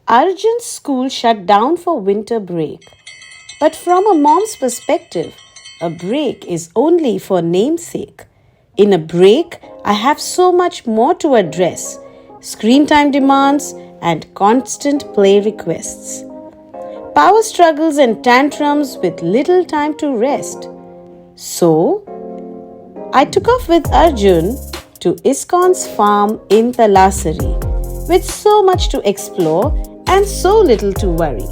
Arjun's school shut down for winter break. But from a mom's perspective, a break is only for namesake. In a break, I have so much more to address: screen time demands and constant play requests, power struggles and tantrums with little time to rest. So, I took off with Arjun to Iskcon's farm in Talasari, with so much to explore and so little to worry.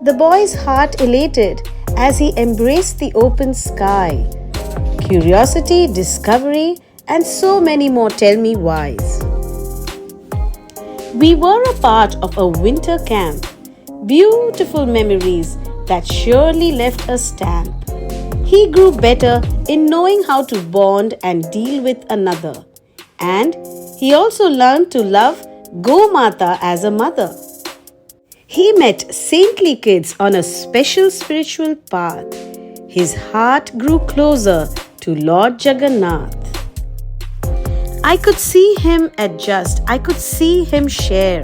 The boy's heart elated as he embraced the open sky. Curiosity, discovery, and so many more tell me whys. We were a part of a winter camp. Beautiful memories that surely left a stamp. He grew better in knowing how to bond and deal with another. And he also learned to love Gomata as a mother. He met saintly kids on a special spiritual path. His heart grew closer to Lord Jagannath. I could see him adjust. I could see him share.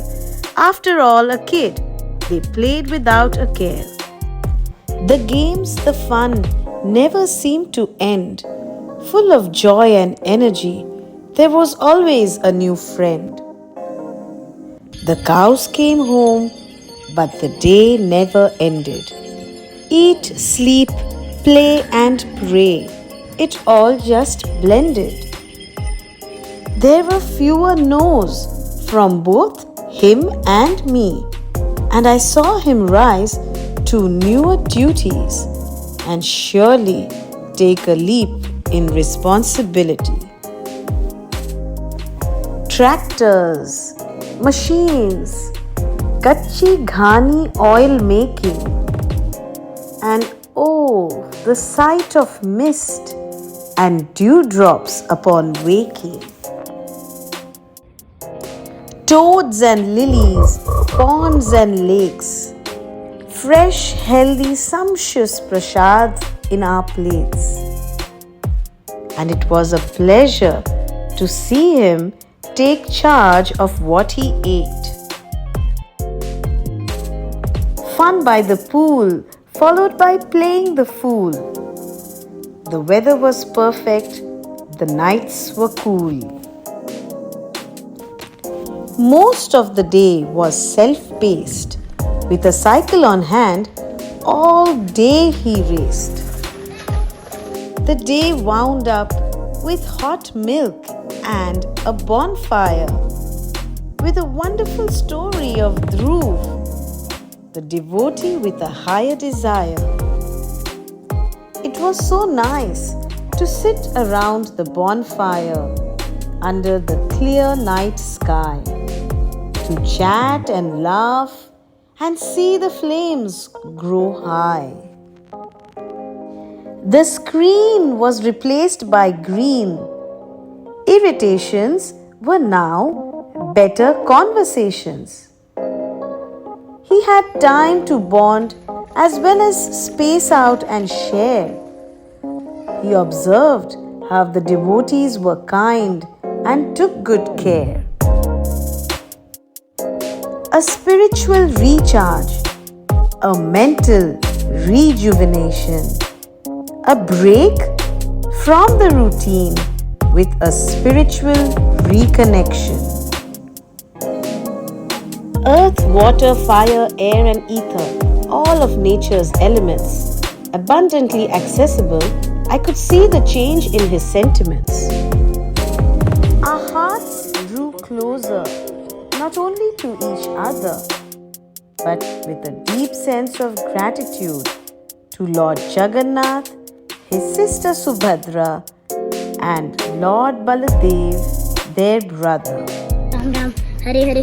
After all, a kid, they played without a care. The games, the fun, never seemed to end. Full of joy and energy, there was always a new friend. The cows came home, but the day never ended. Eat, sleep, play and pray, it all just blended. There were fewer no's from both him and me, and I saw him rise to newer duties and surely take a leap in responsibility. Tractors, machines, kachi ghani oil making, and oh, the sight of mist and dewdrops upon waking. Toads and lilies, ponds and lakes, fresh, healthy, sumptuous prasad in our plates. And it was a pleasure to see him take charge of what he ate. Fun by the pool, followed by playing the fool. The weather was perfect, the nights were cool. Most of the day was self-paced. With a cycle on hand, all day he raced. The day wound up with hot milk and a bonfire, with a wonderful story of Dhruv, the devotee with a higher desire. It was so nice to sit around the bonfire under the clear night sky, to chat and laugh and see the flames grow high. The screen was replaced by green. Irritations were now better conversations. He had time to bond as well as space out and share. He observed how the devotees were kind and took good care. A spiritual recharge, a mental rejuvenation, a break from the routine with a spiritual reconnection. Earth, water, fire, air and ether, all of nature's elements, abundantly accessible, I could see the change in his sentiments. Our hearts drew closer, not only to each other, but with a deep sense of gratitude to Lord Jagannath, his sister Subhadra, and Lord Baladev, their brother.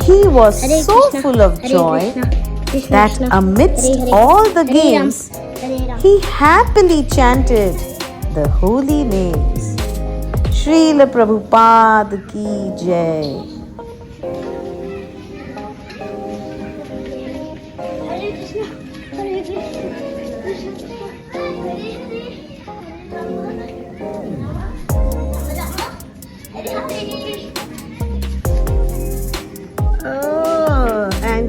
He was so full of joy that amidst all the games, he happily chanted the holy names. Srila Prabhupada ki jai.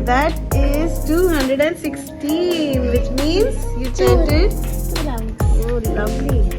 that is 216, which means you chanted. Oh, lovely.